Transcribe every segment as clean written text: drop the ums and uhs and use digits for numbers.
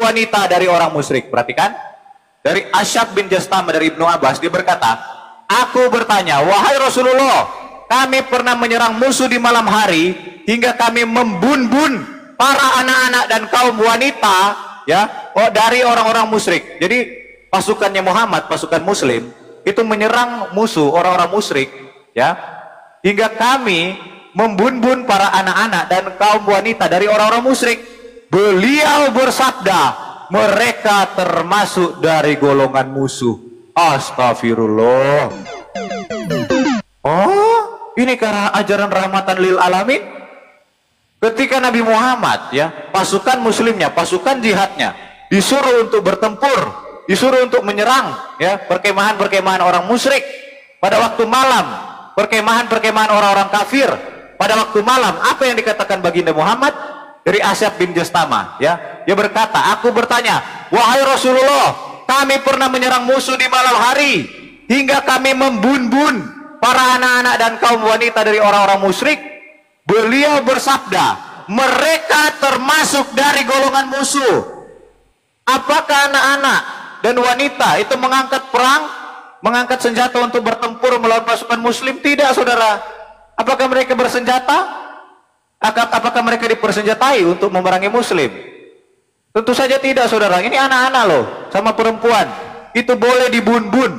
wanita dari orang musyrik. Perhatikan, dari Asyab bin Jastama dari Ibnu Abbas, dia berkata, aku bertanya, wahai Rasulullah, kami pernah menyerang musuh di malam hari hingga kami membun-bun para anak-anak dan kaum wanita, ya, dari orang-orang musyrik. Jadi pasukannya Muhammad, pasukan Muslim, itu menyerang musuh orang-orang musyrik, ya, hingga kami membun-bun para anak-anak dan kaum wanita dari orang-orang musyrik. Beliau bersabda, mereka termasuk dari golongan musuh. Astagfirullah. Oh, ini karena ajaran rahmatan lil alamin. Ketika Nabi Muhammad, ya, pasukan muslimnya, pasukan jihadnya disuruh untuk bertempur, disuruh untuk menyerang, ya, perkemahan-perkemahan orang musyrik pada waktu malam, perkemahan-perkemahan orang-orang kafir pada waktu malam. Apa yang dikatakan baginda Muhammad? Dari Asyab bin Jastama, ya, dia berkata, aku bertanya, wahai Rasulullah, kami pernah menyerang musuh di malam hari hingga kami membun-bun para anak-anak dan kaum wanita dari orang-orang musyrik. Beliau bersabda, mereka termasuk dari golongan musuh. Apakah anak-anak dan wanita itu mengangkat perang, mengangkat senjata untuk bertempur melawan pasukan muslim? Tidak, saudara. Apakah mereka bersenjata? Apakah mereka dipersenjatai untuk memerangi muslim? Tentu saja tidak, saudara. Ini anak-anak loh, sama perempuan. Itu boleh dibun-bun.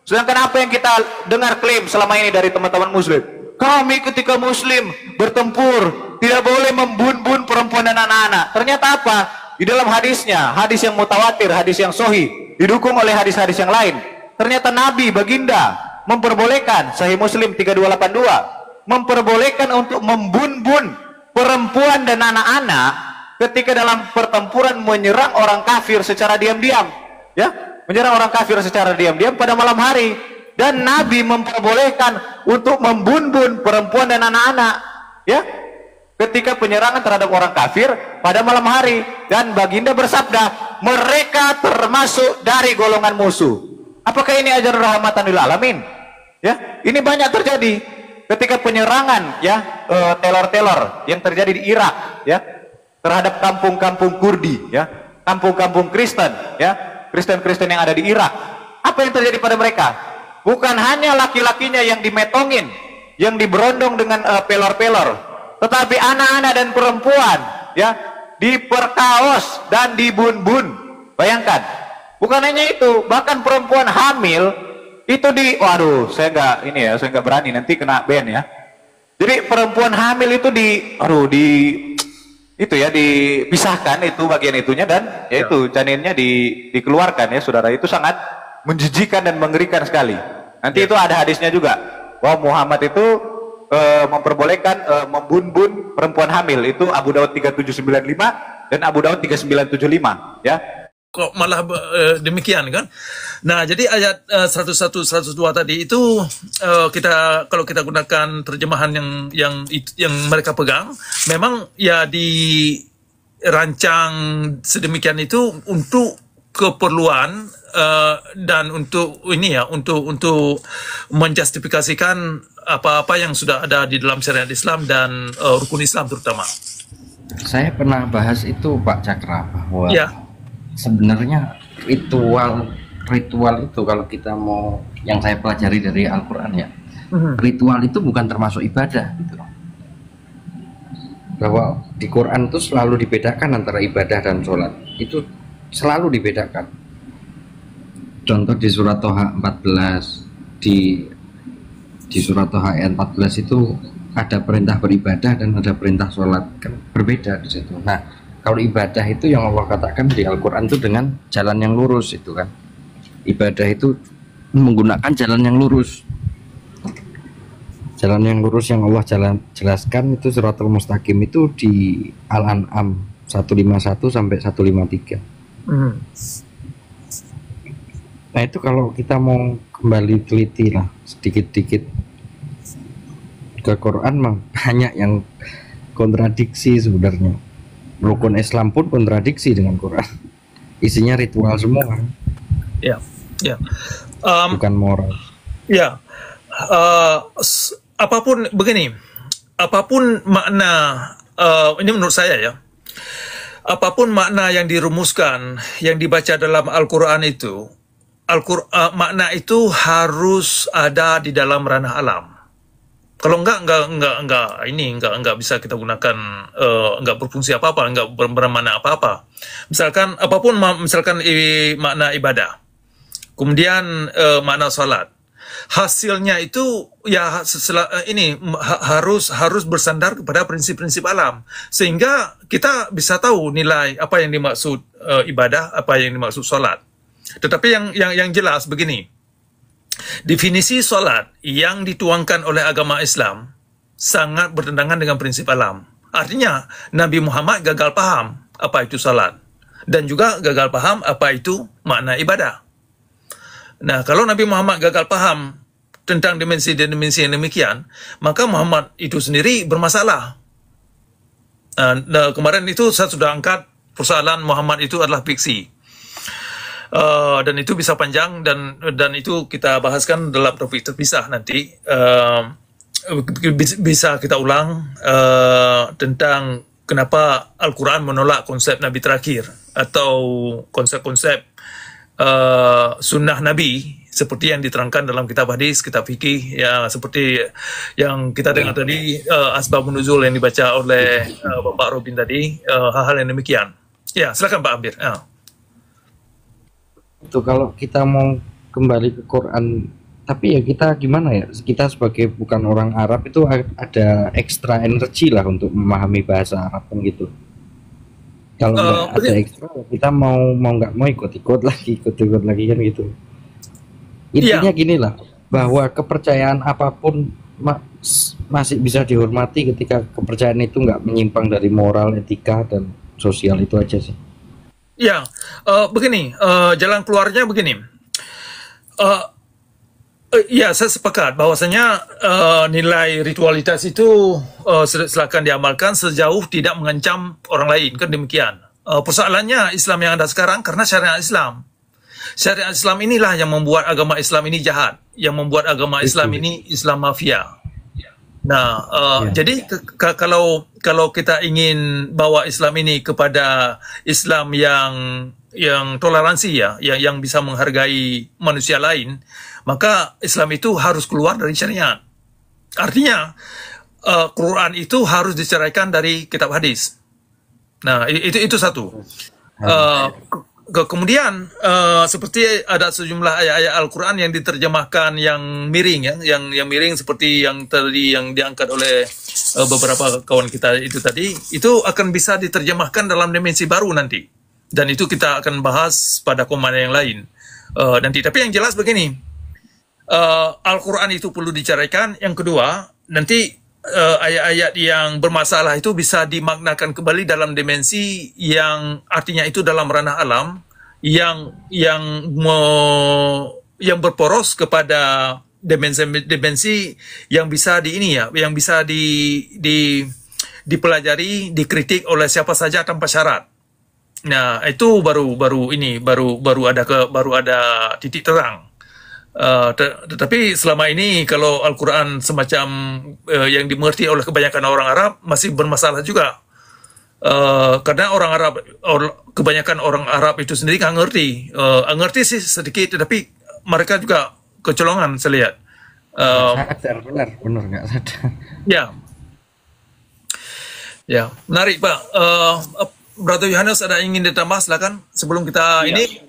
Sedangkan apa yang kita dengar klaim selama ini dari teman-teman muslim, kami ketika muslim bertempur tidak boleh membun-bun perempuan dan anak-anak. Ternyata apa? Di dalam hadisnya, hadis yang mutawatir, hadis yang sahih, didukung oleh hadis-hadis yang lain. Ternyata Nabi baginda memperbolehkan, Sahih Muslim 3282, memperbolehkan untuk membun-bun perempuan dan anak-anak ketika dalam pertempuran menyerang orang kafir secara diam-diam, ya, menyerang orang kafir secara diam-diam pada malam hari. Dan Nabi memperbolehkan untuk membun-bun perempuan dan anak-anak, ya, ketika penyerangan terhadap orang kafir pada malam hari. Dan baginda bersabda, mereka termasuk dari golongan musuh. Apakah ini ajaran rahmatan lil alamin? Ya, ini banyak terjadi ketika penyerangan, ya, teror-teror yang terjadi di Irak, ya, terhadap kampung-kampung Kurdi, ya, kampung-kampung Kristen, ya, Kristen-Kristen yang ada di Irak. Apa yang terjadi pada mereka? Bukan hanya laki-lakinya yang dimetongin, yang diberondong dengan pelor-pelor, tetapi anak-anak dan perempuan, ya, diperkaos dan dibun-bun. Bayangkan, bukan hanya itu, bahkan perempuan hamil itu waduh, saya nggak berani, nanti kena ban, ya. Jadi perempuan hamil itu dipisahkan itu bagian itunya, dan yaitu janinnya dikeluarkan, ya, saudara. Itu sangat menjijikan dan mengerikan sekali. Nanti itu ada hadisnya juga, bahwa Muhammad itu memperbolehkan membun-bun perempuan hamil. Itu Abu Daud 3795 dan Abu Daud 3975, ya. Kok malah demikian, kan? Nah, jadi ayat 101 102 tadi itu kalau kita gunakan terjemahan yang mereka pegang, memang ya dirancang sedemikian itu untuk keperluan dan untuk ini, ya, untuk menjustifikasikan apa-apa yang sudah ada di dalam syariat Islam dan rukun Islam terutama. Saya pernah bahas itu, Pak Cakra, bahwa ya, sebenarnya ritual itu, kalau kita mau, yang saya pelajari dari Al-Quran, ya, ritual itu bukan termasuk ibadah, gitu. Bahwa di Quran itu selalu dibedakan antara ibadah dan sholat, itu selalu dibedakan. Contoh di surat Toha 14, di surat Toha ayat 14 itu ada perintah beribadah dan ada perintah sholat, kan berbeda di situ. Nah, kalau ibadah itu yang Allah katakan di Al-Quran itu dengan jalan yang lurus, itu kan. Ibadah itu menggunakan jalan yang lurus. Jalan yang lurus yang Allah jelaskan itu Siratal Mustaqim itu di Al-An'am 151 sampai 153. Nah, itu kalau kita mau kembali teliti lah sedikit-sedikit ke Quran, banyak yang kontradiksi sebenarnya. Rukun Islam pun kontradiksi dengan Quran. Isinya ritual semua. Ya, ya. Bukan moral. Ya. Apapun begini, apapun makna ini menurut saya, ya. apapun makna yang dirumuskan, yang dibaca dalam Al-Quran itu, makna itu harus ada di dalam ranah alam. Kalau enggak bisa kita gunakan, enggak berfungsi apa-apa, enggak bermakna apa-apa. Misalkan apapun, misalkan makna ibadah, kemudian makna salat, hasilnya itu ya harus bersandar kepada prinsip-prinsip alam, sehingga kita bisa tahu nilai apa yang dimaksud ibadah, apa yang dimaksud salat. Tetapi yang jelas begini, definisi salat yang dituangkan oleh agama Islam sangat bertentangan dengan prinsip alam. Artinya Nabi Muhammad gagal paham apa itu salat, dan juga gagal paham apa itu makna ibadah. Nah, kalau Nabi Muhammad gagal paham tentang dimensi-dimensi yang demikian, maka Muhammad itu sendiri bermasalah. Nah, kemarin itu saya sudah angkat persoalan Muhammad itu adalah fiksi. Dan itu bisa panjang, dan itu kita bahaskan dalam topik terpisah nanti. Bisa kita ulang tentang kenapa Al-Quran menolak konsep Nabi terakhir atau konsep-konsep sunnah Nabi seperti yang diterangkan dalam kitab hadis, kitab fikih, ya seperti yang kita dengar tadi, asbabun nuzul yang dibaca oleh Bapak Robin tadi, hal-hal yang demikian. Ya, silakan Pak Amir. Itu kalau kita mau kembali ke Quran, tapi ya kita gimana ya, kita sebagai bukan orang Arab itu ada ekstra energi lah untuk memahami bahasa Arab kan gitu. Kalau nggak ada ekstra, kita mau nggak mau ikut lagi kan gitu. Intinya gini lah, bahwa kepercayaan apapun masih bisa dihormati ketika kepercayaan itu nggak menyimpang dari moral, etika, dan sosial, itu aja sih. Ya, begini, jalan keluarnya begini. Ya, saya sepakat bahwasanya nilai ritualitas itu silakan diamalkan sejauh tidak mengancam orang lain, kan demikian. Persoalannya Islam yang ada sekarang karena syariat Islam. Syariat Islam inilah yang membuat agama Islam ini jahat, yang membuat agama Islam ini Islam mafia. Nah, jadi kalau kita ingin bawa Islam ini kepada Islam yang toleransi ya, yang bisa menghargai manusia lain, maka Islam itu harus keluar dari syariat. Artinya Quran itu harus diceraikan dari kitab hadis. Nah, itu satu. Kemudian seperti ada sejumlah ayat-ayat Al-Quran yang diterjemahkan yang miring ya, yang miring seperti yang tadi yang diangkat oleh beberapa kawan kita itu tadi, itu akan bisa diterjemahkan dalam dimensi baru nanti, dan itu kita akan bahas pada komando yang lain nanti. Tapi yang jelas begini, Al-Quran itu perlu diceraikan. Yang kedua, nanti ayat-ayat yang bermasalah itu bisa dimaknakan kembali dalam dimensi yang artinya itu dalam ranah alam yang berporos kepada dimensi yang bisa yang bisa dipelajari, dikritik oleh siapa saja tanpa syarat. Nah, itu baru ada titik terang. Tetapi selama ini kalau Al-Quran semacam yang dimengerti oleh kebanyakan orang Arab masih bermasalah juga, karena kebanyakan orang Arab itu sendiri nggak ngerti sih sedikit, tetapi mereka juga kecolongan saya lihat. benar nggak sadar. Ya, menarik Pak. Brother Yohanes ada ingin ditambah, silakan sebelum kita ini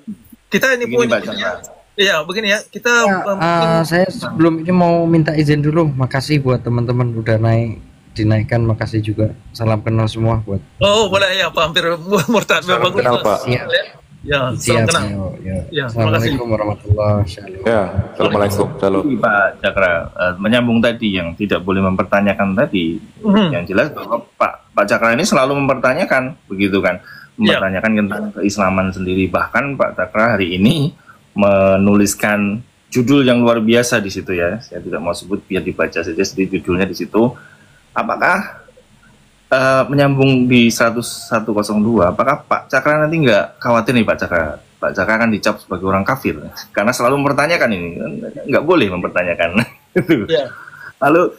punya. Iya, begini ya, kita saya sebelum ini mau minta izin dulu. Makasih buat teman-teman udah dinaikkan, makasih juga. Salam kenal semua buat. Oh, boleh ya, Pak. Hampir murtad. Salam kenal, Pak. Ya, salam kenal. Ya, Assalamualaikum warahmatullahi wabarakatuh. Ya, Assalamualaikum. Shalom. Pak Cakra, menyambung tadi yang tidak boleh mempertanyakan tadi, yang jelas bahwa Pak Cakra ini selalu mempertanyakan, begitu kan? Mempertanyakan tentang keislaman sendiri. Bahkan Pak Cakra hari ini menuliskan judul yang luar biasa di situ ya. Saya tidak mau sebut, biar dibaca saja sedikit judulnya di situ. Apakah menyambung di 102, apakah Pak Cakra nanti nggak khawatir nih Pak Cakra? Pak Cakra kan dicap sebagai orang kafir karena selalu mempertanyakan ini, nggak boleh mempertanyakan. Lalu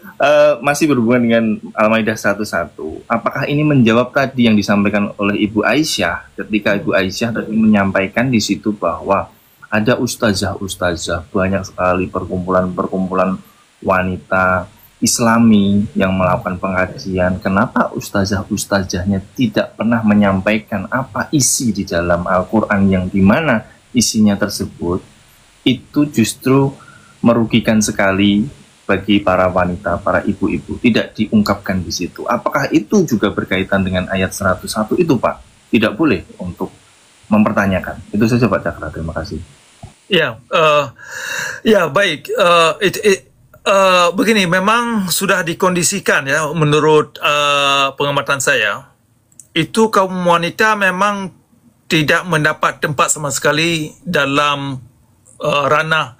masih berhubungan dengan Al-Maidah 1:1. Apakah ini menjawab tadi yang disampaikan oleh Ibu Aisyah ketika Ibu Aisyah tadi menyampaikan di situ bahwa ada ustazah-ustazah, banyak sekali perkumpulan-perkumpulan wanita Islami yang melakukan pengajian. Kenapa ustazah-ustazahnya tidak pernah menyampaikan apa isi di dalam Al-Quran yang dimana isinya tersebut itu justru merugikan sekali bagi para wanita, para ibu-ibu, tidak diungkapkan di situ. Apakah itu juga berkaitan dengan ayat 101 itu, Pak? Tidak boleh untuk mempertanyakan. Itu saja, Pak Cakra. Terima kasih. Ya, ya baik. Begini, memang sudah dikondisikan ya, menurut pengamatan saya, itu kaum wanita memang tidak mendapat tempat sama sekali dalam ranah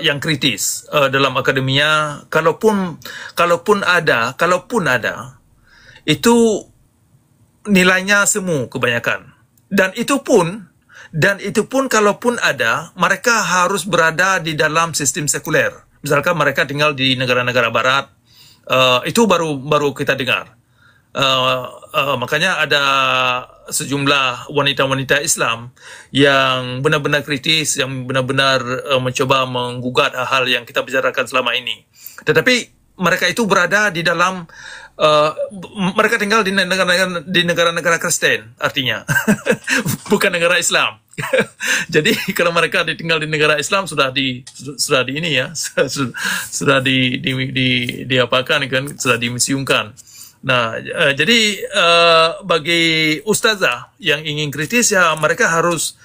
yang kritis dalam akademia. Kalaupun ada itu nilainya semu kebanyakan, dan itu pun kalaupun ada, mereka harus berada di dalam sistem sekuler. Misalkan mereka tinggal di negara-negara barat, itu baru kita dengar. Makanya ada sejumlah wanita-wanita Islam yang benar-benar kritis, yang benar-benar mencoba menggugat hal-hal yang kita bicarakan selama ini. Tetapi mereka itu berada di dalam, mereka tinggal di negara-negara Kristen, artinya bukan negara Islam. Jadi kalau mereka tinggal di negara Islam sudah diapakan kan, sudah dimisiungkan. Nah, jadi bagi ustazah yang ingin kritis ya mereka harus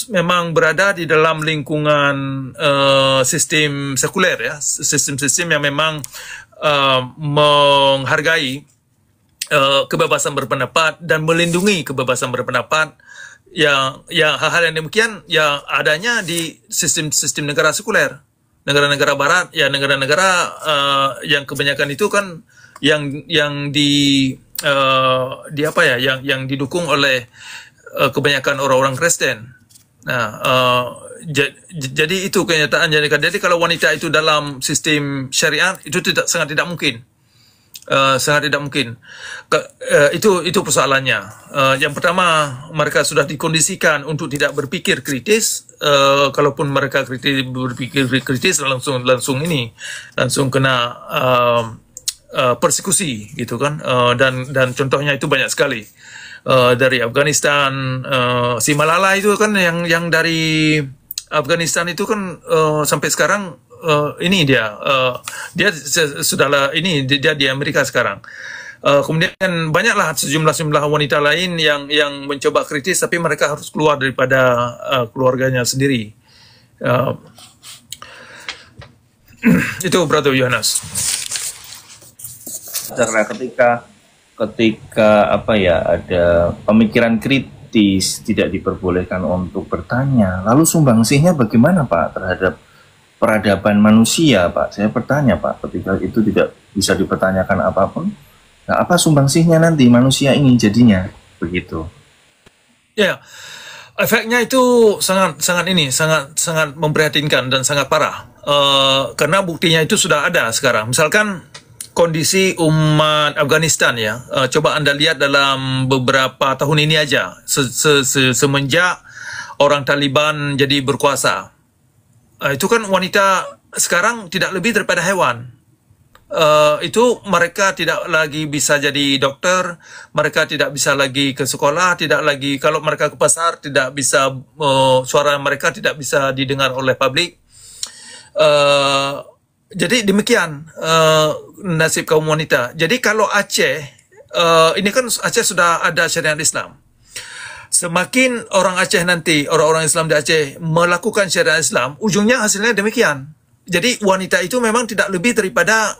memang berada di dalam lingkungan sistem sekuler ya, sistem-sistem yang memang menghargai kebebasan berpendapat dan melindungi kebebasan berpendapat. Yang hal-hal yang demikian ya adanya di sistem negara sekuler, negara-negara barat ya, negara-negara yang kebanyakan itu kan yang didukung oleh kebanyakan orang-orang Kristen. Nah, jadi itu kenyataannya. Jadi kalau wanita itu dalam sistem syariat itu sangat tidak mungkin. Sangat tidak mungkin. Itu persoalannya. Yang pertama, mereka sudah dikondisikan untuk tidak berpikir kritis. Kalaupun mereka berpikir kritis langsung kena persekusi gitu kan. Dan contohnya itu banyak sekali. Dari Afghanistan, si Malala itu kan yang dari Afghanistan itu kan sampai sekarang ini dia sudahlah ini dia di Amerika sekarang. Kemudian banyaklah sejumlah wanita lain yang mencoba kritis, tapi mereka harus keluar daripada keluarganya sendiri. Itu Brother Yohanes. Karena ketika apa ya, ada pemikiran kritis tidak diperbolehkan untuk bertanya, lalu sumbangsihnya bagaimana, Pak, terhadap peradaban manusia, Pak? Saya bertanya, Pak, ketika itu tidak bisa dipertanyakan apapun, nah, apa sumbangsihnya nanti manusia ini jadinya begitu? Ya, efeknya itu sangat memprihatinkan dan sangat parah. Karena buktinya itu sudah ada sekarang. Misalkan kondisi umat Afghanistan ya, coba Anda lihat dalam beberapa tahun ini aja, semenjak orang Taliban jadi berkuasa. Itu kan wanita sekarang tidak lebih daripada hewan. Itu mereka tidak lagi bisa jadi dokter, mereka tidak bisa lagi ke sekolah, tidak lagi, kalau mereka ke pasar tidak bisa, suara mereka tidak bisa didengar oleh publik. Jadi demikian nasib kaum wanita. Jadi kalau Aceh, ini kan Aceh sudah ada syariat Islam. Semakin orang Aceh nanti, orang-orang Islam di Aceh melakukan syariat Islam, ujungnya hasilnya demikian. Jadi wanita itu memang tidak lebih daripada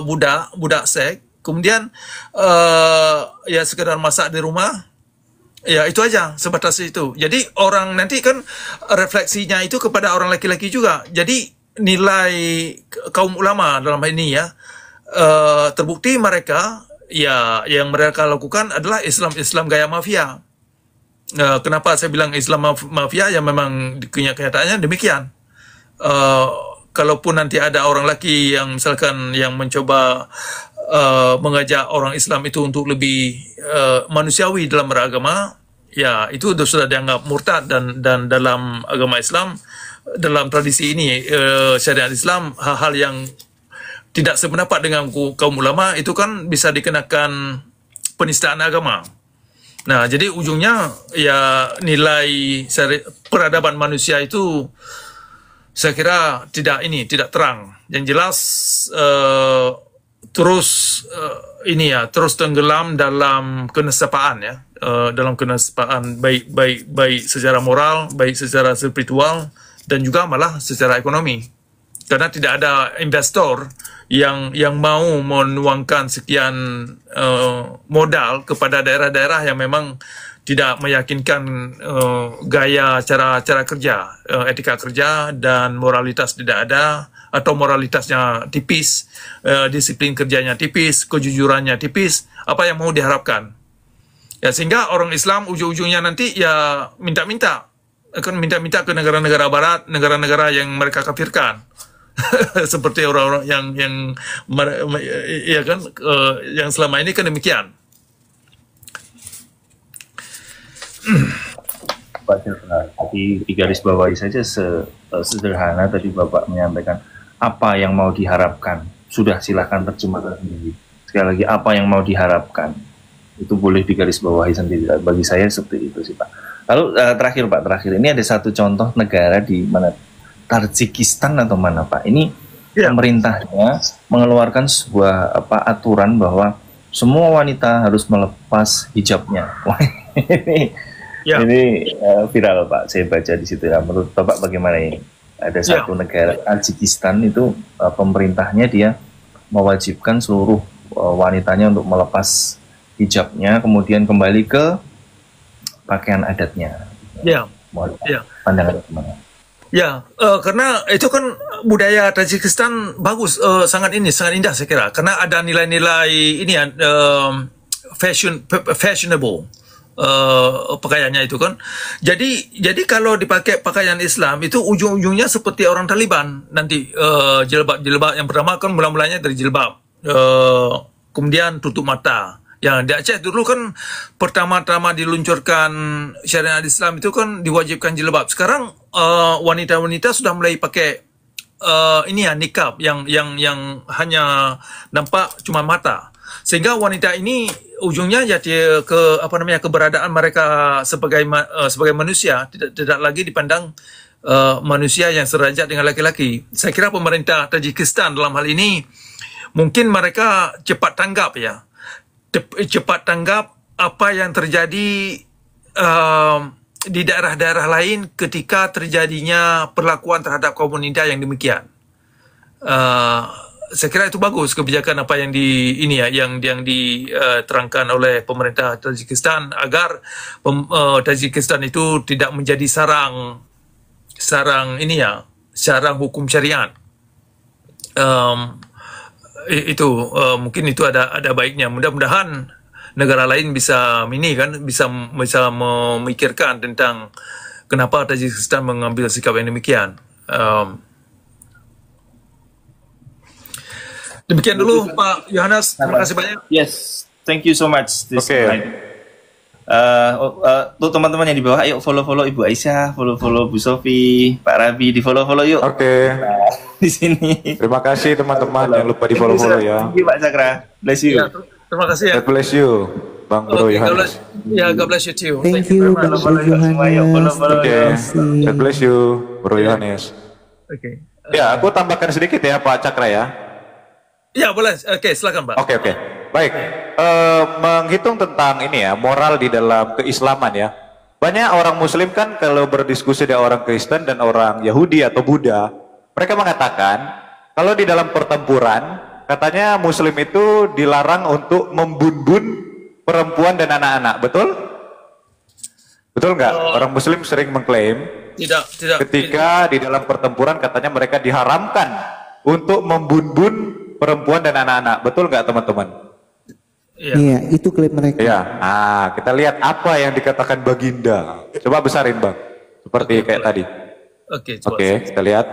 budak seks. Kemudian ya sekedar masak di rumah, ya itu aja, sebatas itu. Jadi orang nanti kan refleksinya itu kepada orang laki-laki juga. Jadi nilai kaum ulama dalam hal ini ya, terbukti mereka ya yang mereka lakukan adalah Islam gaya mafia. Kenapa saya bilang Islam mafia? Ya memang kenyataannya demikian. kalaupun nanti ada orang laki yang misalkan yang mencoba mengajak orang Islam itu untuk lebih manusiawi dalam beragama, ya itu sudah dianggap murtad, dan dalam agama Islam, dalam tradisi ini syariat Islam, hal-hal yang tidak sependapat dengan kaum ulama itu kan bisa dikenakan penistaan agama. Nah, jadi ujungnya ya nilai peradaban manusia itu saya kira tidak terang. Yang jelas terus tenggelam dalam kenesapaan ya, dalam kenesapaan baik secara moral, baik secara spiritual, dan juga malah secara ekonomi. Karena tidak ada investor yang mau menuangkan sekian modal kepada daerah-daerah yang memang tidak meyakinkan gaya cara kerja, etika kerja, dan moralitas tidak ada, atau moralitasnya tipis, disiplin kerjanya tipis, kejujurannya tipis. Apa yang mau diharapkan? Ya, sehingga orang Islam ujung-ujungnya nanti ya minta-minta ke negara-negara barat, negara-negara yang mereka kafirkan. Seperti orang-orang yang selama ini kan demikian. Tapi di garis bawahi saja sederhana tadi Bapak menyampaikan apa yang mau diharapkan. Sudah, silakan terjemahkan sendiri. Sekali lagi, apa yang mau diharapkan itu boleh di garis bawahi sendiri. Bagi saya seperti itu sih Pak. Lalu terakhir ini ada satu contoh negara di mana, Tajikistan atau mana Pak? Ini pemerintahnya mengeluarkan sebuah aturan bahwa semua wanita harus melepas hijabnya. Ini viral Pak, saya baca di situ ya. Menurut Bapak bagaimana ini? Ada satu negara, Tajikistan, itu pemerintahnya dia mewajibkan seluruh wanitanya untuk melepas hijabnya, kemudian kembali ke pakaian adatnya. Pandangan gimana? Ya, karena itu kan budaya Tajikistan bagus, sangat indah saya kira, karena ada nilai-nilai ini ya, fashionable pakaiannya itu kan. Jadi kalau dipakai pakaian Islam itu ujung-ujungnya seperti orang Taliban nanti, jilbab yang pertama kan mula-mulanya dari jilbab, kemudian tutup mata. Yang di Aceh dulu kan pertama-tama diluncurkan syariat Islam itu kan diwajibkan jilbab. Sekarang wanita-wanita sudah mulai pakai nikab yang hanya nampak cuma mata. Sehingga wanita ini ujungnya jadi keberadaan mereka sebagai manusia tidak lagi dipandang manusia yang sederajat dengan laki-laki. Saya kira pemerintah Tajikistan dalam hal ini mungkin mereka cepat tanggap apa yang terjadi di daerah-daerah lain ketika terjadinya perlakuan terhadap kaum wanita yang demikian. Saya kira itu bagus kebijakan apa yang diterangkan oleh pemerintah Tajikistan agar Tajikistan itu tidak menjadi sarang hukum syariat. Mungkin itu ada baiknya. Mudah-mudahan negara lain bisa memikirkan tentang kenapa Tajikistan mengambil sikap yang demikian. Demikian dulu Pak Yohanes, terima kasih banyak. Yes, thank you so much. Untuk teman-teman yang di bawah, ayo follow Ibu Aisyah, follow Bu Sofi, Pak Rabi, di follow yuk. Di sini. Terima kasih teman-teman, jangan lupa di follow ya. Thank you Pak Cakra, bless you. Ya, terima kasih ya. God bless you, Bang Bro Yohanes. God bless you too. Thank you, Bang Yohanes. God bless you, Bro Yohanes. Ya, aku tambahkan sedikit ya Pak Cakra ya. Ya boleh, silakan Pak. Oke. Baik, menghitung tentang ini ya, moral di dalam keislaman ya. Banyak orang Muslim kan kalau berdiskusi dengan orang Kristen dan orang Yahudi atau Buddha, mereka mengatakan kalau di dalam pertempuran, katanya Muslim itu dilarang untuk membun-bun perempuan dan anak-anak, betul? Betul nggak? Orang Muslim sering mengklaim tidak. Ketika di dalam pertempuran katanya mereka diharamkan untuk membun-bun perempuan dan anak-anak, betul nggak teman-teman? Iya, itu klaim mereka. Iya. Nah, kita lihat apa yang dikatakan Baginda. Coba besarin Bang, seperti kayak tadi. Oke, kita lihat.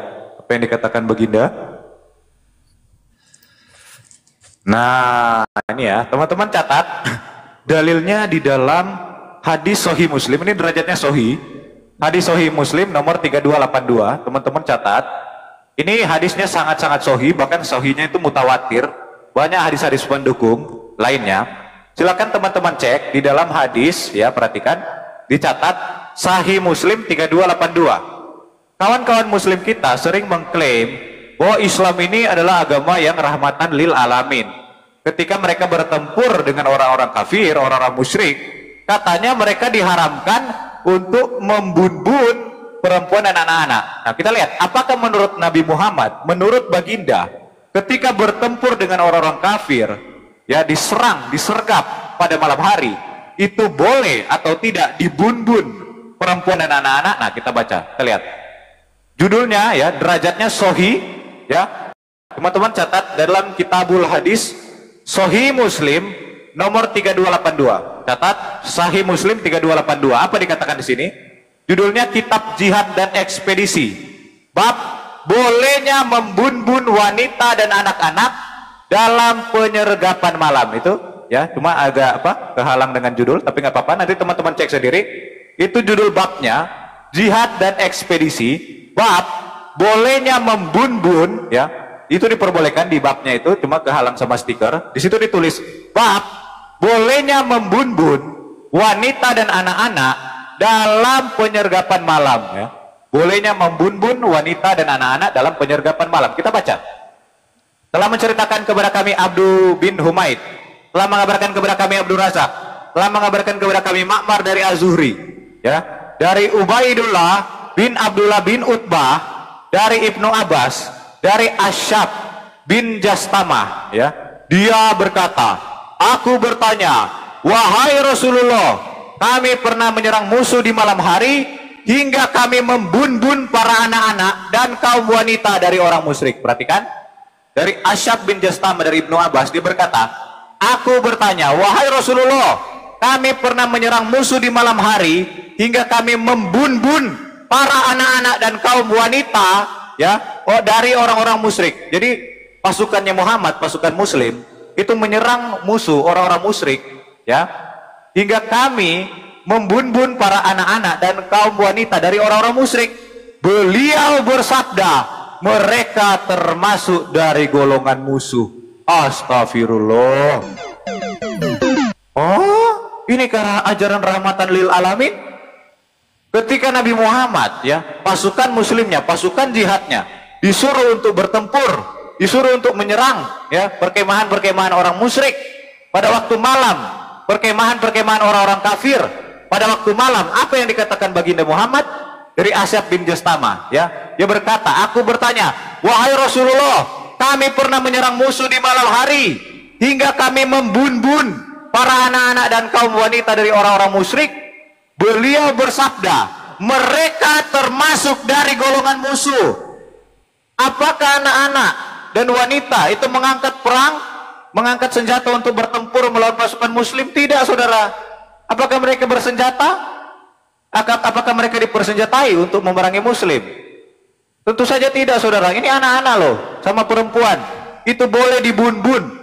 Apa yang dikatakan Baginda? Nah, ini ya, teman-teman catat. Dalilnya di dalam hadis Sahih Muslim. Ini derajatnya Sahih. Hadis Sahih Muslim nomor 3282. Teman-teman catat. Ini hadisnya sangat-sangat Sahih, bahkan Sahihnya itu mutawatir. Banyak hadis-hadis pendukung lainnya. Silakan teman-teman cek di dalam hadis, ya, perhatikan, dicatat Sahih Muslim 3282. Kawan-kawan muslim kita sering mengklaim bahwa Islam ini adalah agama yang rahmatan lil alamin. Ketika mereka bertempur dengan orang-orang kafir, orang-orang musyrik, katanya mereka diharamkan untuk membun-bun perempuan dan anak-anak. Nah, kita lihat, apakah menurut Nabi Muhammad, menurut Baginda, ketika bertempur dengan orang-orang kafir, ya, diserang, disergap pada malam hari, itu boleh atau tidak dibun-bun perempuan dan anak-anak? Nah, kita baca, kita lihat. Judulnya, ya, derajatnya Sahih, ya. Teman-teman catat dalam Kitabul Hadis Sahih Muslim nomor 3282. Catat Sahih Muslim 3282. Apa dikatakan di sini? Judulnya Kitab Jihad dan Ekspedisi. Bab bolehnya membun-bun wanita dan anak-anak dalam penyergapan malam. Itu, ya, cuma agak kehalang dengan judul, tapi nggak apa-apa. Nanti teman-teman cek sendiri. Itu judul babnya, Jihad dan Ekspedisi. Bab bolehnya membun-bun, ya, itu diperbolehkan di babnya itu, cuma kehalang sama stiker. Di situ ditulis bab bolehnya membun-bun wanita dan anak-anak dalam penyergapan malam, ya. Bolehnya membun-bun wanita dan anak-anak dalam penyergapan malam. Kita baca. Telah menceritakan kepada kami Abdu bin Humaid, telah mengabarkan kepada kami Abdul Razak, telah mengabarkan kepada kami Ma'mar dari Az-Zuhri, ya, dari Ubaidullah bin Abdullah bin Utbah, dari Ibnu Abbas, dari Asyab bin Jastamah, ya. Dia berkata, aku bertanya, wahai Rasulullah, kami pernah menyerang musuh di malam hari hingga kami membun-bun para anak-anak dan kaum wanita dari orang musyrik. Perhatikan, dari Asyab bin Jastamah dari Ibnu Abbas, dia berkata, aku bertanya, wahai Rasulullah, kami pernah menyerang musuh di malam hari hingga kami membun-bun para anak-anak dan kaum wanita, ya, dari orang-orang musyrik. Jadi pasukannya Muhammad, pasukan muslim itu menyerang musuh orang-orang musyrik, ya, hingga kami membun-bun para anak-anak dan kaum wanita dari orang-orang musyrik. Beliau bersabda, mereka termasuk dari golongan musuh. Astagfirullah. Oh, ini karena ajaran rahmatan lil alamin. Ketika Nabi Muhammad, ya, pasukan muslimnya, pasukan jihadnya disuruh untuk bertempur, disuruh untuk menyerang, ya, perkemahan-perkemahan orang musyrik pada waktu malam, perkemahan-perkemahan orang-orang kafir pada waktu malam. Apa yang dikatakan Baginda Muhammad? Dari Asyab bin Jastamah, ya, dia berkata, aku bertanya, wahai Rasulullah, kami pernah menyerang musuh di malam hari hingga kami membun-bun para anak-anak dan kaum wanita dari orang-orang musyrik. Beliau bersabda, mereka termasuk dari golongan musuh. Apakah anak-anak dan wanita itu mengangkat perang, mengangkat senjata untuk bertempur melawan pasukan muslim? Tidak, saudara. Apakah mereka bersenjata? Apakah mereka dipersenjatai untuk memerangi muslim? Tentu saja tidak, saudara. Ini anak-anak loh, sama perempuan. Itu boleh dibun-bun.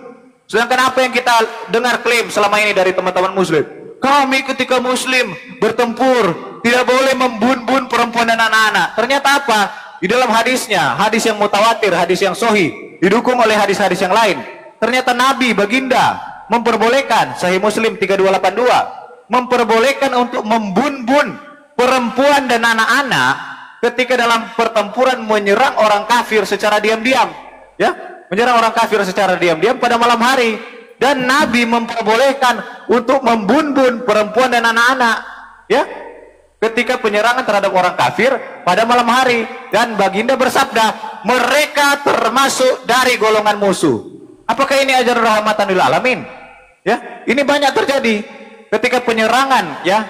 Sedangkan apa yang kita dengar klaim selama ini dari teman-teman muslim? Kami ketika muslim bertempur tidak boleh membun-bun perempuan dan anak-anak. Ternyata apa? Di dalam hadisnya, hadis yang mutawatir, hadis yang sahih, didukung oleh hadis-hadis yang lain. Ternyata Nabi Baginda memperbolehkan, Sahih Muslim 3282, memperbolehkan untuk membun-bun perempuan dan anak-anak ketika dalam pertempuran menyerang orang kafir secara diam-diam, ya, menyerang orang kafir secara diam-diam pada malam hari. Dan Nabi memperbolehkan untuk membun-bun perempuan dan anak-anak, ya, ketika penyerangan terhadap orang kafir pada malam hari. Dan Baginda bersabda, mereka termasuk dari golongan musuh. Apakah ini ajaran rahmatan lil alamin? Ya, ini banyak terjadi ketika penyerangan, ya,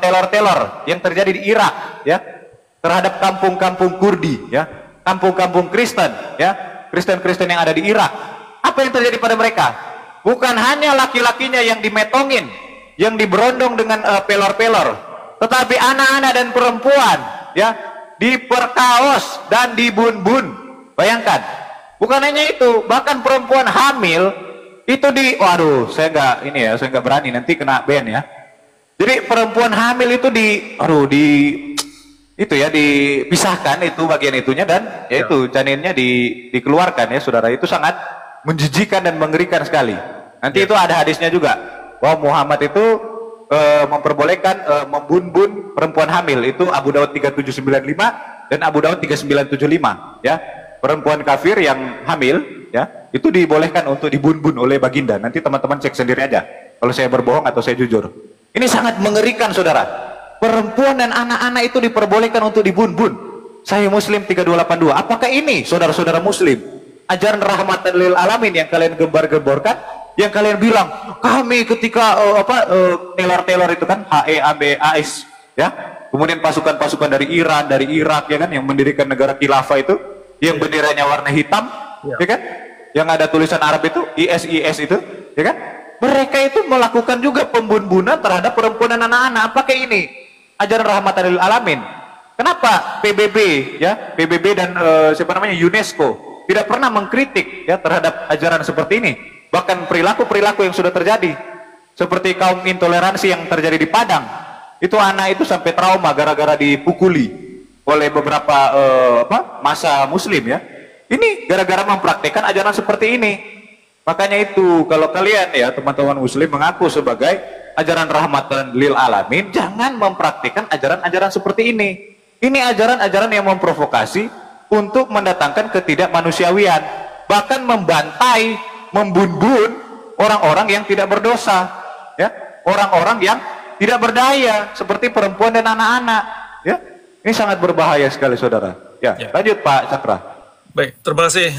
teror-teror yang terjadi di Irak, ya, terhadap kampung-kampung Kurdi, ya, kampung-kampung Kristen, ya, Kristen-Kristen yang ada di Irak. Apa yang terjadi pada mereka? Bukan hanya laki-lakinya yang dimetongin, yang diberondong dengan pelor-pelor, tetapi anak-anak dan perempuan, ya, diperkaos dan dibun-bun. Bayangkan, bukan hanya itu, bahkan perempuan hamil itu waduh, saya nggak berani, nanti kena ban ya. Jadi perempuan hamil itu dipisahkan itu bagian itunya, dan yaitu janinnya dikeluarkan ya, saudara. Itu sangat menjijikan dan mengerikan sekali. Nanti itu ada hadisnya juga, bahwa Muhammad itu memperbolehkan membun-bun perempuan hamil. Itu Abu Daud 3795 dan Abu Daud 3975 ya. Perempuan kafir yang hamil ya, itu dibolehkan untuk dibun-bun oleh baginda. Nanti teman-teman cek sendiri aja kalau saya berbohong atau saya jujur. Ini sangat mengerikan, saudara. Perempuan dan anak-anak itu diperbolehkan untuk dibun-bun. Sahih Muslim 3282. Apakah ini, saudara-saudara muslim, ajaran rahmatan lil alamin yang kalian gembar-gemborkan, yang kalian bilang kami ketika teler-teler itu kan HEAB-AIS ya, kemudian pasukan-pasukan dari Iran, dari Irak ya kan, yang mendirikan negara khilafah itu, yang benderanya warna hitam ya kan, yang ada tulisan Arab itu IS itu ya kan, mereka itu melakukan juga pembun-bunan terhadap perempuan dan anak-anak. Apakah ini ajaran rahmatan lil alamin? Kenapa PBB dan UNESCO tidak pernah mengkritik ya terhadap ajaran seperti ini? Bahkan perilaku-perilaku yang sudah terjadi, seperti kaum intoleransi yang terjadi di Padang, itu anak itu sampai trauma gara-gara dipukuli oleh beberapa massa muslim ya. Ini gara-gara mempraktikkan ajaran seperti ini. Makanya itu, kalau kalian ya teman-teman muslim mengaku sebagai ajaran rahmatan lil alamin, jangan mempraktikkan ajaran-ajaran seperti ini. Ini ajaran-ajaran yang memprovokasi untuk mendatangkan ketidakmanusiawian, bahkan membantai, membun-bun orang-orang yang tidak berdosa ya, orang-orang yang tidak berdaya seperti perempuan dan anak-anak ya. Ini sangat berbahaya sekali, saudara. Ya. Lanjut Pak Cakra. Baik, terima kasih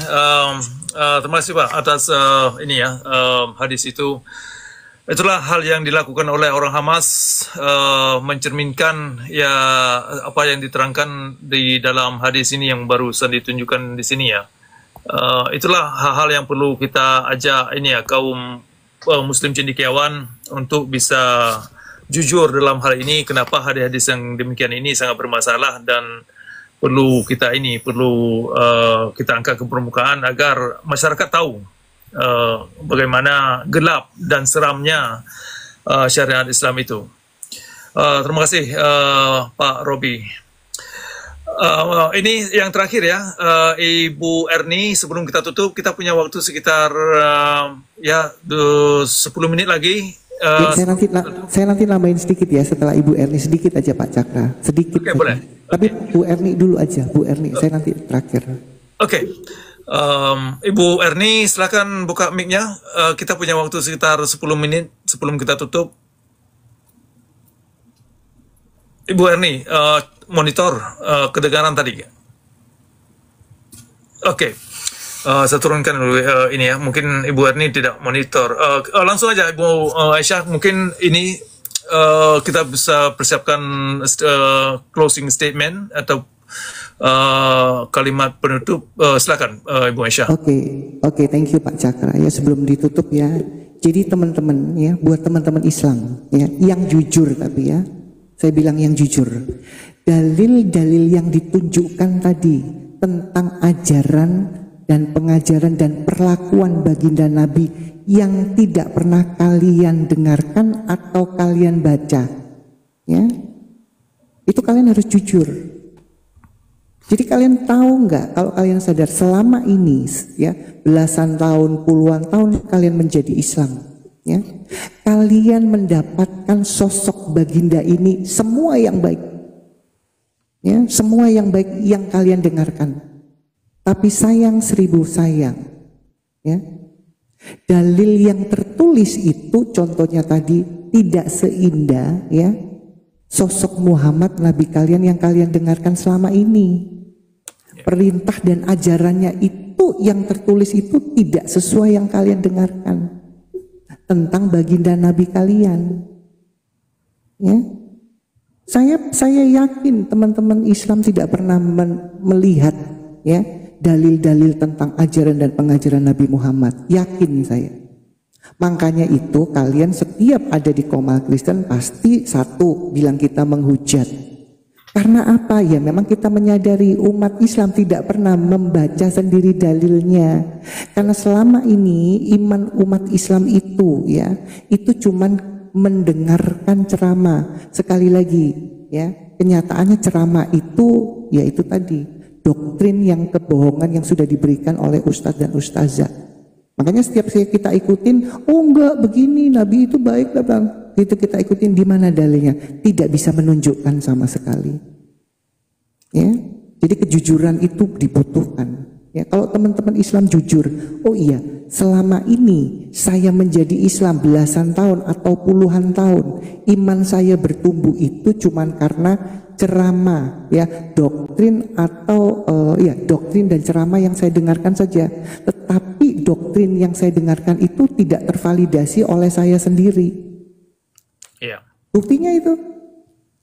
Pak atas hadis itu. Itulah hal yang dilakukan oleh orang Hamas, mencerminkan ya apa yang diterangkan di dalam hadis ini yang barusan ditunjukkan di sini ya. Itulah hal-hal yang perlu kita ajak kaum muslim cendekiawan untuk bisa jujur dalam hal ini. Kenapa hadis-hadis yang demikian ini sangat bermasalah dan perlu kita kita angkat ke permukaan agar masyarakat tahu bagaimana gelap dan seramnya syariat Islam itu. Terima kasih Pak Robi. Ini yang terakhir ya, Ibu Erni. Sebelum kita tutup, kita punya waktu sekitar 10 menit lagi. Saya nanti nambahin sedikit ya setelah Ibu Erni, sedikit aja Pak Cakra, sedikit. Oke, boleh. Tapi Bu Erni dulu aja, Bu Erni, saya nanti terakhir. Oke. Ibu Erni, silakan buka mic-nya. Kita punya waktu sekitar 10 menit sebelum kita tutup. Ibu Erni, monitor kedengaran tadi. Oke. Saya turunkan dulu ini ya. Mungkin Ibu Erni tidak monitor. Langsung aja Ibu Aisyah. Mungkin ini kita bisa persiapkan closing statement atau kalimat penutup. Silakan Ibu Aisyah. Oke, thank you Pak Cakra. Ya, sebelum ditutup ya. Jadi teman-teman ya, buat teman-teman Islam ya, yang jujur, tapi ya, saya bilang yang jujur. Dalil-dalil yang ditunjukkan tadi tentang ajaran dan pengajaran dan perlakuan baginda Nabi yang tidak pernah kalian dengarkan atau kalian baca ya, itu kalian harus jujur. Jadi kalian tahu nggak, kalau kalian sadar selama ini ya, belasan tahun, puluhan tahun kalian menjadi Islam ya, kalian mendapatkan sosok baginda ini semua yang baik ya, semua yang baik yang kalian dengarkan. Tapi sayang 1000 sayang ya, dalil yang tertulis itu contohnya tadi tidak seindah ya sosok Muhammad Nabi kalian yang kalian dengarkan selama ini. Perintah dan ajarannya itu yang tertulis itu tidak sesuai yang kalian dengarkan tentang baginda Nabi kalian ya. Saya yakin teman-teman Islam tidak pernah melihat ya dalil-dalil tentang ajaran dan pengajaran Nabi Muhammad. Yakin saya. Makanya itu kalian setiap ada di Komal Kristen pasti satu bilang kita menghujat. Karena apa? Ya memang kita menyadari umat Islam tidak pernah membaca sendiri dalilnya. Karena selama ini iman umat Islam itu ya, itu cuman mendengarkan ceramah. Sekali lagi ya, kenyataannya ceramah itu ya itu tadi doktrin yang kebohongan yang sudah diberikan oleh ustadz dan ustazah. Makanya setiap kita ikutin, oh enggak begini, Nabi itu baik lah bang. Itu kita ikutin, di mana dalilnya? Tidak bisa menunjukkan sama sekali. Ya, jadi kejujuran itu dibutuhkan. Ya, kalau teman-teman Islam jujur, oh iya, selama ini saya menjadi Islam belasan tahun atau puluhan tahun, iman saya bertumbuh itu cuman karena ceramah, ya, doktrin atau doktrin dan ceramah yang saya dengarkan saja. Tetapi doktrin yang saya dengarkan itu tidak tervalidasi oleh saya sendiri. Iya. Buktinya itu,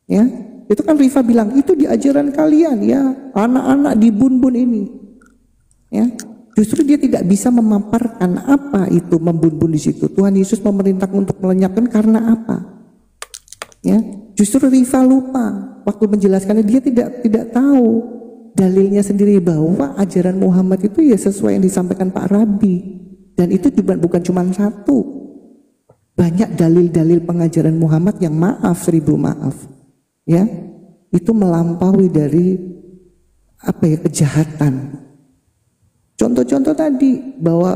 ya, itu kan Rifa bilang itu di ajaran kalian ya, anak-anak di bun-bun ini, ya. Justru dia tidak bisa memaparkan apa itu membun-bun di situ. Tuhan Yesus memerintahkan untuk melenyapkan karena apa? Ya, justru Rifa lupa waktu menjelaskannya, dia tidak tahu dalilnya sendiri bahwa ajaran Muhammad itu ya sesuai yang disampaikan Pak Rabi, dan itu juga bukan cuma satu. Banyak dalil-dalil pengajaran Muhammad yang maaf, 1000 maaf, ya, itu melampaui dari kejahatan. Contoh-contoh tadi bahwa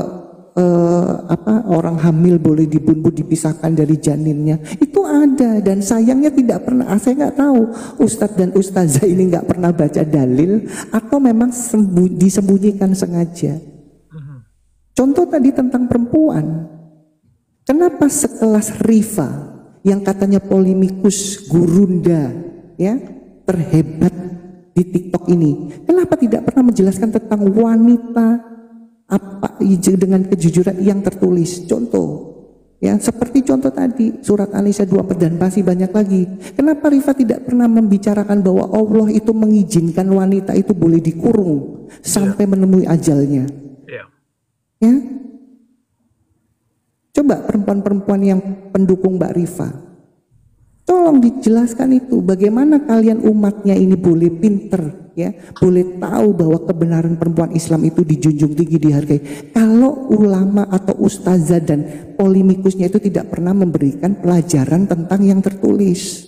orang hamil boleh dibun-bun dipisahkan dari janinnya, itu ada, dan sayangnya tidak pernah, saya nggak tahu ustadz dan ustazah ini nggak pernah baca dalil atau memang disembunyikan sengaja. Contoh tadi tentang perempuan. Kenapa sekelas Rifa yang katanya polemikus gurunda ya terhebat di TikTok ini, kenapa tidak pernah menjelaskan tentang wanita apa dengan kejujuran yang tertulis? Contoh ya, seperti contoh tadi surat An-Nisa 24 dan masih banyak lagi. Kenapa Rifa tidak pernah membicarakan bahwa Allah itu mengizinkan wanita itu boleh dikurung sampai menemui ajalnya? Ya. Coba perempuan-perempuan yang pendukung Mbak Rifa, tolong dijelaskan itu, bagaimana kalian umatnya ini boleh pinter, ya, boleh tahu bahwa kebenaran perempuan Islam itu dijunjung tinggi, dihargai. Kalau ulama atau ustazah dan polemikusnya itu tidak pernah memberikan pelajaran tentang yang tertulis,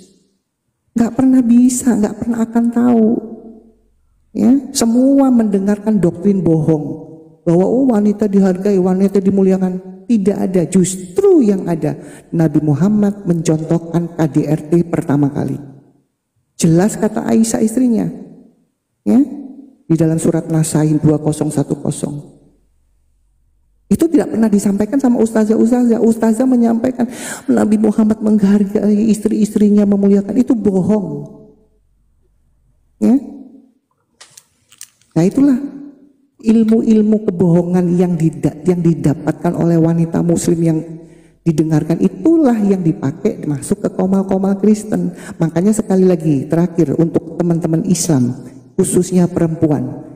nggak pernah bisa, nggak pernah akan tahu. Ya, semua mendengarkan doktrin bohong bahwa wanita dihargai, wanita dimuliakan. Tidak ada, justru yang ada Nabi Muhammad mencontohkan KDRT pertama kali. Jelas kata Aisyah istrinya, ya, di dalam surat Nasain 2010. Itu tidak pernah disampaikan sama ustazah-ustazah. Ustazah menyampaikan Nabi Muhammad menghargai istri-istrinya, memuliakan, itu bohong. Ya. Nah itulah ilmu-ilmu kebohongan yang didapatkan oleh wanita muslim yang didengarkan, itulah yang dipakai masuk ke komal-komal Kristen. Makanya sekali lagi terakhir untuk teman-teman Islam khususnya perempuan,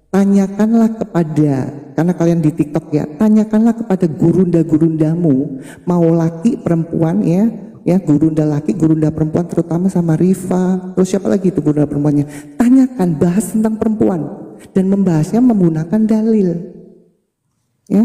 tanyakanlah kepada, karena kalian di TikTok ya, tanyakanlah kepada gurunda-gurundamu, mau laki perempuan ya, gurunda laki, gurunda perempuan, terutama sama Rifa, terus siapa lagi itu gurunda perempuannya, tanyakan, bahas tentang perempuan dan membahasnya menggunakan dalil. Ya,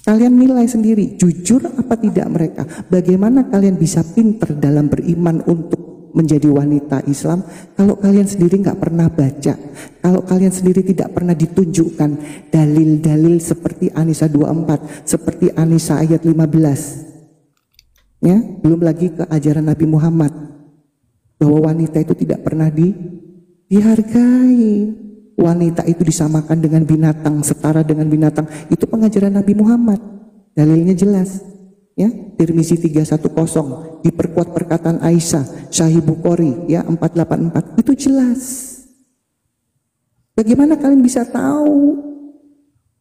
kalian nilai sendiri, jujur apa tidak mereka. Bagaimana kalian bisa pinter dalam beriman untuk menjadi wanita Islam kalau kalian sendiri nggak pernah baca, kalau kalian sendiri tidak pernah ditunjukkan dalil-dalil seperti An-Nisa 24, seperti An-Nisa ayat 15. Ya, belum lagi ke ajaran Nabi Muhammad bahwa wanita itu tidak pernah dihargai. Wanita itu disamakan dengan binatang, setara dengan binatang. Itu pengajaran Nabi Muhammad. Dalilnya jelas. Ya, Tirmizi 310, diperkuat perkataan Aisyah, Sahih Bukhari ya 484. Itu jelas. Bagaimana kalian bisa tahu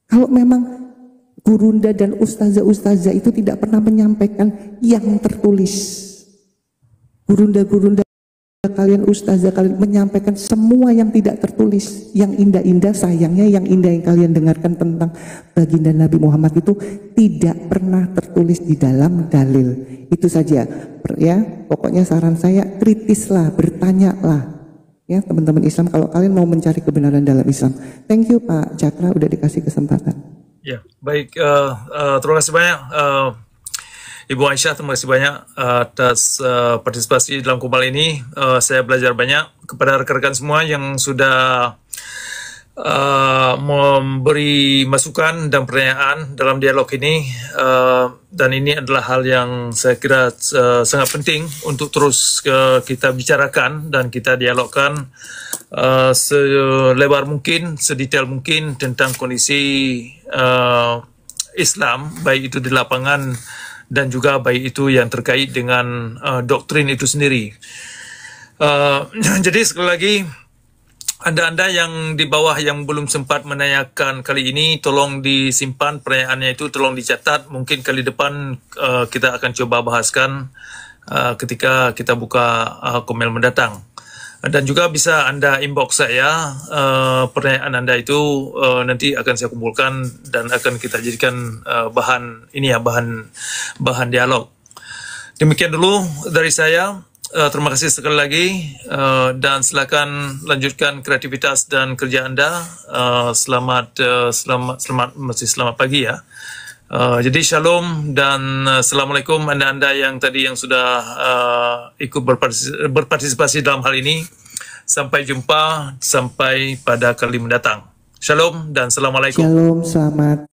kalau memang gurunda dan ustazah-ustazah itu tidak pernah menyampaikan yang tertulis? Gurunda-gurunda kalian, ustazah kalian menyampaikan semua yang tidak tertulis, yang indah-indah. Sayangnya yang indah yang kalian dengarkan tentang baginda Nabi Muhammad itu tidak pernah tertulis di dalam dalil. Itu saja ya, pokoknya saran saya kritislah, bertanyalah ya teman-teman Islam, kalau kalian mau mencari kebenaran dalam Islam. Thank you Pak Cakra udah dikasih kesempatan. Ya, baik. Terima kasih banyak Ibu Aisyah. Terima kasih banyak atas partisipasi dalam kumpul ini. Saya belajar banyak kepada rekan-rekan semua yang sudah memberi masukan dan pertanyaan dalam dialog ini, dan ini adalah hal yang saya kira sangat penting untuk terus kita bicarakan dan kita dialogkan selebar mungkin, sedetail mungkin tentang kondisi Islam, baik itu di lapangan dan juga baik itu yang terkait dengan doktrin itu sendiri. Jadi sekali lagi, Anda-anda yang di bawah yang belum sempat menanyakan kali ini, tolong disimpan pertanyaannya itu, tolong dicatat. Mungkin kali depan kita akan coba bahaskan ketika kita buka komen mendatang. Dan juga bisa Anda inbox saya, pertanyaan Anda itu nanti akan saya kumpulkan dan akan kita jadikan bahan dialog. Demikian dulu dari saya. Terima kasih sekali lagi, dan silakan lanjutkan kreativitas dan kerja Anda. Selamat pagi ya. Jadi shalom dan assalamualaikum Anda-anda yang tadi yang sudah ikut berpartisipasi dalam hal ini. Sampai jumpa sampai pada kali mendatang. Shalom dan assalamualaikum. Shalom, selamat.